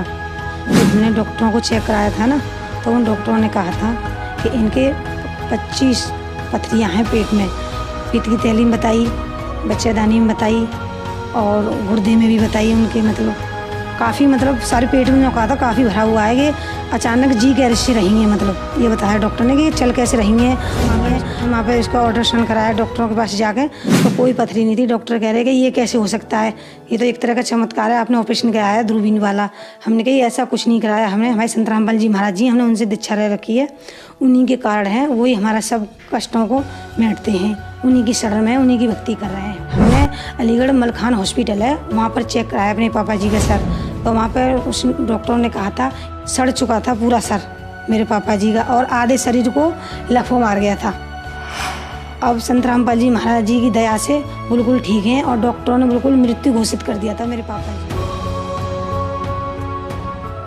जब हमने डॉक्टरों को चेक कराया था ना, तो उन डॉक्टरों ने कहा था कि इनके 25 पथरियाँ हैं पेट में। पित्त की थैली में बताई, बच्चेदानी में बताई और गुर्दे में भी बताई उनके, मतलब काफ़ी, मतलब सारे पेट में जो कहा था काफ़ी भरा हुआ है कि अचानक जी कैसे रहेंगे, मतलब ये बताया डॉक्टर ने कि चल कैसे रहेंगे। वहाँ पे इसका अल्ट्रासाउंड कराया डॉक्टरों के पास जाके, तो कोई पथरी नहीं थी। डॉक्टर कह रहे कि ये कैसे हो सकता है, ये तो एक तरह का चमत्कार है, आपने ऑपरेशन कराया है दूरबीन वाला। हमने कहा ऐसा कुछ नहीं कराया हमने, हमारे संत रामपाल जी महाराज जी, हमने उनसे दीक्षा ले रखी है, उन्हीं के कारण है, वही हमारा सब कष्टों को मेटते हैं, उन्हीं की शरण में उन्हीं की भक्ति कर रहे हैं। हमने अलीगढ़ मलखान हॉस्पिटल है, वहाँ पर चेक कराया अपने पापा जी का सर, तो वहाँ पर उस डॉक्टरों ने कहा था सड़ चुका था पूरा सर मेरे पापा जी का, और आधे शरीर को लफो मार गया था। अब संत रामपाल जी महाराज जी की दया से बिल्कुल ठीक हैं, और डॉक्टरों ने बिल्कुल मृत्यु घोषित कर दिया था मेरे पापा जी।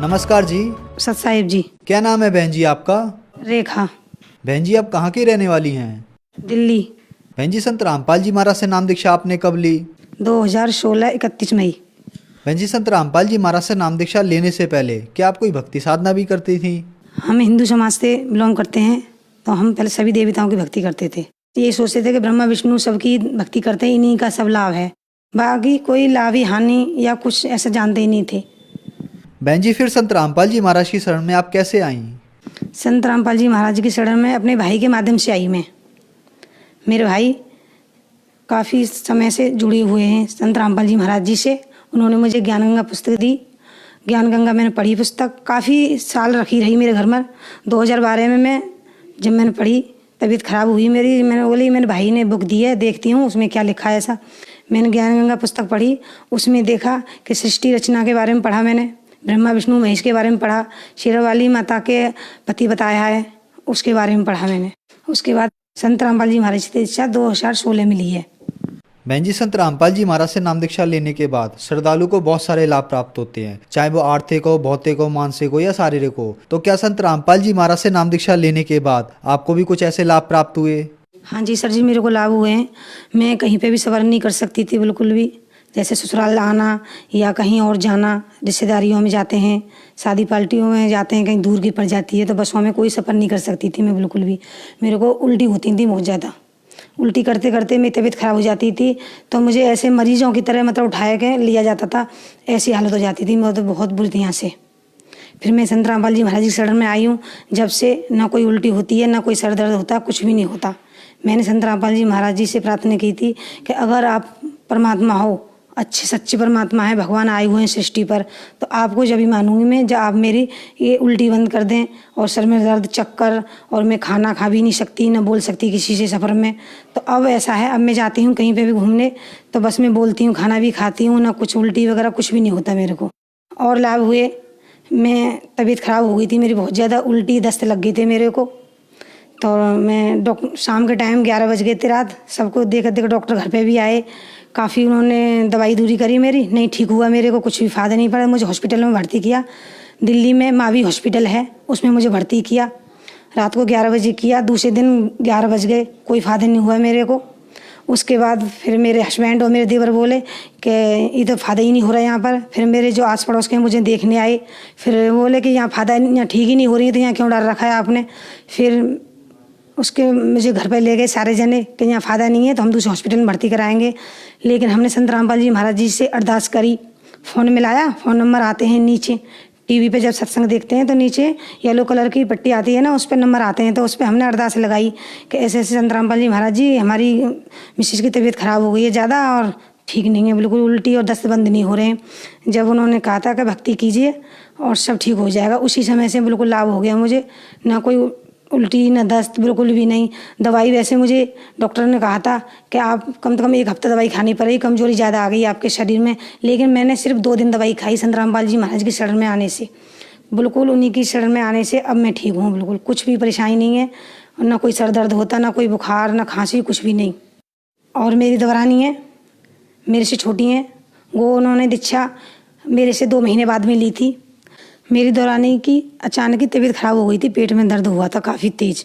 नमस्कार जी। सत साहिब जी। क्या नाम है बहन जी आपका? रेखा। बहन जी आप कहाँ की रहने वाली हैं? दिल्ली। बहन जी संत रामपाल जी महाराज से नाम दीक्षा आपने कब ली? 2016 31 मई। बहन जी संत रामपाल जी महाराज से नाम दीक्षा लेने से पहले क्या आप कोई भक्ति साधना भी करती थी? हम हिंदू समाज से बिलोंग करते हैं, तो हम पहले सभी देवताओं की भक्ति करते थे। ये सोचते थे कि ब्रह्मा विष्णु सबकी भक्ति करते हैं, इन्हीं का सब लाभ है, बाकी कोई लाभ ही हानि या कुछ ऐसा जानते ही नहीं थे। बहन जी फिर संत रामपाल जी महाराज की शरण में आप कैसे आईं? संत रामपाल जी महाराज की शरण में अपने भाई के माध्यम से आई मैं। मेरे भाई काफ़ी समय से जुड़े हुए हैं संत रामपाल जी महाराज जी से। उन्होंने मुझे ज्ञान गंगा पुस्तक दी, ज्ञान गंगा मैंने पढ़ी, पुस्तक काफ़ी साल रखी रही मेरे घर में। 2012 में जब मैंने पढ़ी, तबीयत ख़राब हुई मेरी, मैंने बोली मेरे भाई ने बुक दी है, देखती हूँ उसमें क्या लिखा है ऐसा। मैंने ज्ञान गंगा पुस्तक पढ़ी, उसमें देखा कि सृष्टि रचना के बारे में पढ़ा मैंने, ब्रह्मा विष्णु महेश के बारे में पढ़ा, शेरावाली माता के पति बताया है उसके बारे में पढ़ा मैंने। उसके बाद संत रामपाल जी महाराज की दीक्षा 2016 में ली है। बहन जी संत रामपाल जी महाराज से नाम दीक्षा लेने के बाद श्रद्धालु को बहुत सारे लाभ प्राप्त होते हैं, चाहे वो आर्थिक हो, भौतिक हो, मानसिक हो या शारीरिक हो। तो क्या संत रामपाल जी महाराज से नाम दीक्षा लेने के बाद आपको भी कुछ ऐसे लाभ प्राप्त हुए? हाँ जी सर जी, मेरे को लाभ हुए हैं। मैं कहीं पे भी सफ़र नहीं कर सकती थी बिल्कुल भी, जैसे ससुराल आना या कहीं और जाना, रिश्तेदारियों में जाते हैं, शादी पार्टियों में जाते हैं, कहीं दूर की पड़ जाती है, तो बसों में कोई सफ़र नहीं कर सकती थी मैं बिल्कुल भी। मेरे को उल्टी होती थी बहुत ज़्यादा, उल्टी करते करते मेरी तबीयत ख़राब हो जाती थी, तो मुझे ऐसे मरीजों की तरह मतलब उठाया के लिया जाता था, ऐसी हालत हो जाती थी मैं तो बहुत बुरी थी यहाँ से। फिर मैं संत रामपाल जी महाराज की शरण में आई हूँ, जब से ना कोई उल्टी होती है, ना कोई सर दर्द होता, कुछ भी नहीं होता। मैंने संत रामपाल जी महाराज जी से प्रार्थना की थी कि अगर आप परमात्मा हो, अच्छे सच्चे परमात्मा है, भगवान आए हुए हैं सृष्टि पर, तो आपको जब भी मानूंगी मैं जब आप मेरी ये उल्टी बंद कर दें और सर में दर्द, चक्कर, और मैं खाना खा भी नहीं सकती, ना बोल सकती किसी से सफ़र में। तो अब ऐसा है, अब मैं जाती हूँ कहीं पे भी घूमने, तो बस मैं बोलती हूँ, खाना भी खाती हूँ, ना कुछ उल्टी वगैरह कुछ भी नहीं होता मेरे को। और लाभ हुए, मैं तबीयत ख़राब हो गई थी मेरी बहुत ज़्यादा, उल्टी दस्त लग गई थी मेरे को, तो मैं शाम के टाइम 11 बज गए थे रात, सबको देख देख डॉक्टर घर पे भी आए, काफ़ी उन्होंने दवाई दूरी करी मेरी, नहीं ठीक हुआ मेरे को, कुछ भी फ़ायदा नहीं पड़ा। मुझे हॉस्पिटल में भर्ती किया, दिल्ली में मावी हॉस्पिटल है, उसमें मुझे भर्ती किया, रात को 11 बजे किया, दूसरे दिन 11 बज गए, कोई फ़ायदा नहीं हुआ मेरे को। उसके बाद फिर मेरे हस्बैंड और मेरे देवर बोले कि ये तो फ़ायदा ही नहीं हो रहा है यहाँ पर। फिर मेरे जो आस पड़ोस के मुझे देखने आए, फिर बोले कि यहाँ फ़ायदा, यहाँ ठीक ही नहीं हो रही है, तो यहाँ क्यों डर रखा है आपने। फिर उसके मुझे घर पे ले गए सारे जने कि यहाँ फ़ायदा नहीं है, तो हम दूसरे हॉस्पिटल में भर्ती कराएंगे। लेकिन हमने संत रामपाल जी महाराज जी से अरदास करी, फ़ोन मिलाया, फ़ोन नंबर आते हैं नीचे, टीवी पे जब सत्संग देखते हैं तो नीचे येलो कलर की पट्टी आती है ना, उस पर नंबर आते हैं, तो उस पर हमने अरदास लगाई कि ऐसे ऐसे संत रामपाल जी महाराज जी, हमारी मिसेज की तबीयत ख़राब हो गई है ज़्यादा और ठीक नहीं है बिल्कुल, उल्टी और दस्त बंद नहीं हो रहे हैं। जब उन्होंने कहा था कि भक्ति कीजिए और सब ठीक हो जाएगा, उसी समय से बिल्कुल लाभ हो गया मुझे, ना कोई उल्टी ना दस्त, बिल्कुल भी नहीं। दवाई वैसे मुझे डॉक्टर ने कहा था कि आप कम से कम 1 हफ्ता दवाई खानी पड़ेगी, कमजोरी ज़्यादा आ गई आपके शरीर में, लेकिन मैंने सिर्फ 2 दिन दवाई खाई संत रामपाल जी महाराज की शरण में आने से, बिल्कुल उन्हीं की शरण में आने से अब मैं ठीक हूँ, बिल्कुल कुछ भी परेशानी नहीं है, ना कोई सर दर्द होता, ना कोई बुखार, ना खांसी, कुछ भी नहीं। और मेरी दवरानी है, मेरे से छोटी हैं, वो उन्होंने दीक्षा मेरे से 2 महीने बाद में ली थी। मेरी दौरानी की अचानक ही तबीयत ख़राब हो गई थी, पेट में दर्द हुआ था काफ़ी तेज़।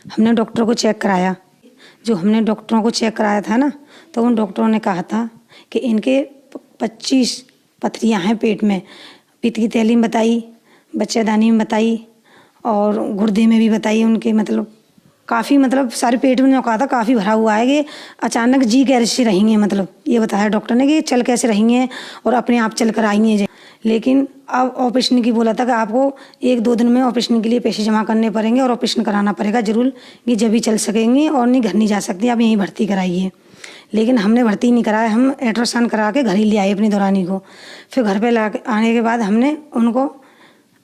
हमने डॉक्टर को चेक कराया, जो हमने डॉक्टरों को चेक कराया था ना, तो उन डॉक्टरों ने कहा था कि इनके 25 पथरियाँ हैं पेट में। पित्त की थैली में बताई, बच्चेदानी में बताई और गुर्दे में भी बताई उनके, मतलब काफ़ी, मतलब सारे पेट में जो कहा था काफ़ी भरा हुआ है कि अचानक जी कैसे रहेंगे, मतलब ये बताया डॉक्टर ने कि चल कैसे रहेंगे और अपने आप चल कर आएंगे। लेकिन अब ऑपरेशन की बोला था कि आपको 1-2 दिन में ऑपरेशन के लिए पैसे जमा करने पड़ेंगे और ऑपरेशन कराना पड़ेगा ज़रूर, कि जब भी चल सकेंगे और नहीं घर नहीं जा सकती, आप यहीं भर्ती कराइए। लेकिन हमने भर्ती नहीं कराया, हम अल्ट्रासाउंड करा के घर ही ले आए अपनी दौरानी को। फिर घर पे आने के बाद हमने उनको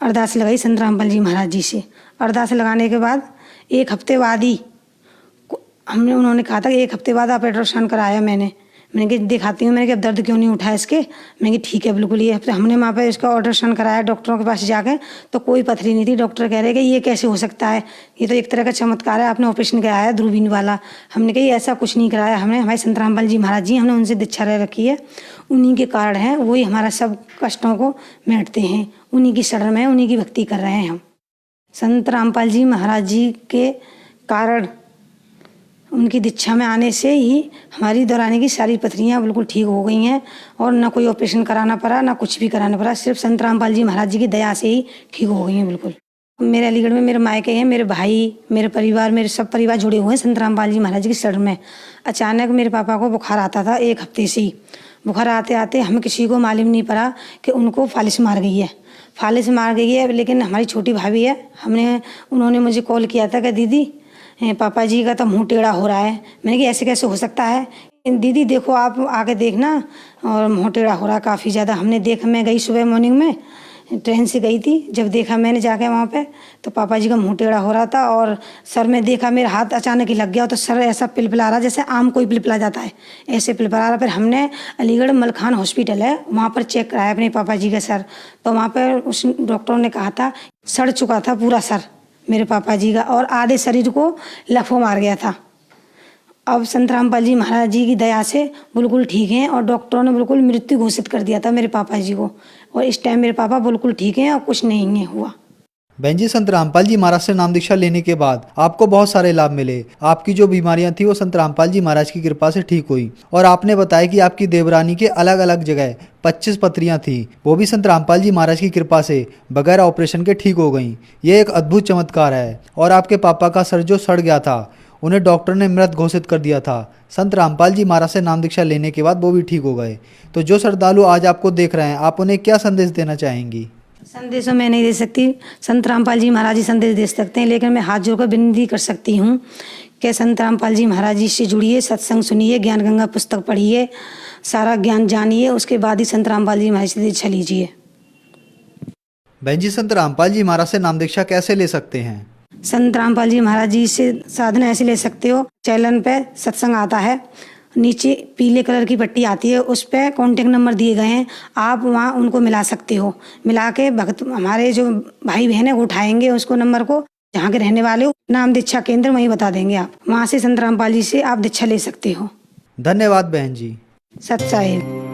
अरदास लगाई संत रामपाल जी महाराज जी से। अरदास लगाने के बाद 1 हफ्ते बाद ही हमने, उन्होंने कहा था कि 1 हफ्ते बाद आप अल्ट्रासाउंड कराया। मैंने कहा दिखाती हूँ, मैंने कहा अब दर्द क्यों नहीं उठा इसके। मैंने कहा ठीक है बिल्कुल। ये हफ्ते हमने वहाँ पे इसका अल्ट्रासाउंड कराया डॉक्टरों के पास जाके, तो कोई पथरी नहीं थी। डॉक्टर कह रहे कि ये कैसे हो सकता है, ये तो एक तरह का चमत्कार है, आपने ऑपरेशन कराया है दूरबीन वाला। हमने कहा ऐसा कुछ नहीं कराया हमने, हमारे संत रामपाल जी महाराज जी, हमने उनसे दीक्षा ले रखी है, उन्हीं के कारण है, वही हमारा सब कष्टों को मेटते हैं, उन्हीं की शरण में, उन्हीं की भक्ति कर रहे हैं हम। संत रामपाल जी महाराज जी के कारण, उनकी दीक्षा में आने से ही हमारी दौरानी की सारी पथरियाँ बिल्कुल ठीक हो गई हैं और ना कोई ऑपरेशन कराना पड़ा, ना कुछ भी कराना पड़ा, सिर्फ संत रामपाल जी महाराज जी की दया से ही ठीक हो गई हैं बिल्कुल। मेरे अलीगढ़ में मेरे मायके हैं, मेरे भाई, मेरे परिवार, मेरे सब परिवार जुड़े हुए हैं संत रामपाल जी महाराज जी की शरण में। अचानक मेरे पापा को बुखार आता था 1 हफ्ते से ही। बुखार आते आते हमें किसी को मालूम नहीं पड़ा कि उनको फालिस मार गई है, फालिस मार गई है। लेकिन हमारी छोटी भाभी है, उन्होंने मुझे कॉल किया था कि दीदी पापा जी का तो मुंह टेढ़ा हो रहा है। मैंने कहा ऐसे कैसे हो सकता है दीदी, देखो आप आके देखना, और मुंह टेढ़ा हो रहा है काफ़ी ज़्यादा। मैं गई सुबह मॉर्निंग में, ट्रेन से गई थी, जब देखा मैंने जाके वहाँ पे तो पापा जी का मुंह टेढ़ा हो रहा था और सर में देखा, मेरा हाथ अचानक ही लग गया तो सर ऐसा पिलपिला रहा जैसे आम कोई पिलपिला जाता है, ऐसे पिलपिला रहा। फिर हमने अलीगढ़ मलखान हॉस्पिटल है वहाँ पर चेक कराया अपने पापा जी का सर, तो वहाँ पर उस डॉक्टर ने कहा था सड़ चुका था पूरा सर मेरे पापा जी का और आधे शरीर को लफो मार गया था। अब संत रामपाल जी महाराज जी की दया से बिल्कुल ठीक हैं और डॉक्टरों ने बिल्कुल मृत्यु घोषित कर दिया था मेरे पापा जी को, और इस टाइम मेरे पापा बिल्कुल ठीक हैं और कुछ नहीं है हुआ। बहन जी, संत रामपाल जी महाराज से नाम दीक्षा लेने के बाद आपको बहुत सारे लाभ मिले। आपकी जो बीमारियां थी वो संत रामपाल जी महाराज की कृपा से ठीक हुई, और आपने बताया कि आपकी देवरानी के अलग अलग जगह 25 पथरियां थी, वो भी संत रामपाल जी महाराज की कृपा से बगैर ऑपरेशन के ठीक हो गई। ये एक अद्भुत चमत्कार है। और आपके पापा का सर जो सड़ गया था, उन्हें डॉक्टर ने मृत घोषित कर दिया था, संत रामपाल जी महाराज से नाम दीक्षा लेने के बाद वो भी ठीक हो गए। तो जो श्रद्धालु आज आपको देख रहे हैं, आप उन्हें क्या संदेश देना चाहेंगी? संदेश मैं नहीं दे सकती, संत रामपाल जी महाराज जी संदेश दे सकते हैं, लेकिन मैं हाथ जोड़कर विनती कर सकती हूँ कि संत रामपाल जी महाराज जी से जुड़िए, सत्संग सुनिए, ज्ञान गंगा पुस्तक पढ़िए, सारा ज्ञान जानिए, उसके बाद ही संत रामपाल जी महाराज से दीक्षा लीजिए। बहन जी, संत रामपाल जी महाराज से नाम दीक्षा कैसे ले सकते हैं? संत रामपाल जी महाराज जी से साधना ऐसे ले सकते हो, चैनल पे सत्संग आता है, नीचे पीले कलर की पट्टी आती है, उस पर कॉन्टेक्ट नंबर दिए गए हैं, आप वहाँ उनको मिला सकते हो। मिला के भक्त हमारे जो भाई बहन है वो उठाएंगे उसको नंबर को, जहाँ के रहने वाले हो, नाम दीक्षा केंद्र वहीं बता देंगे, आप वहाँ से संत रामपाल जी से आप दीक्षा ले सकते हो। धन्यवाद बहन जी। सत साहिब।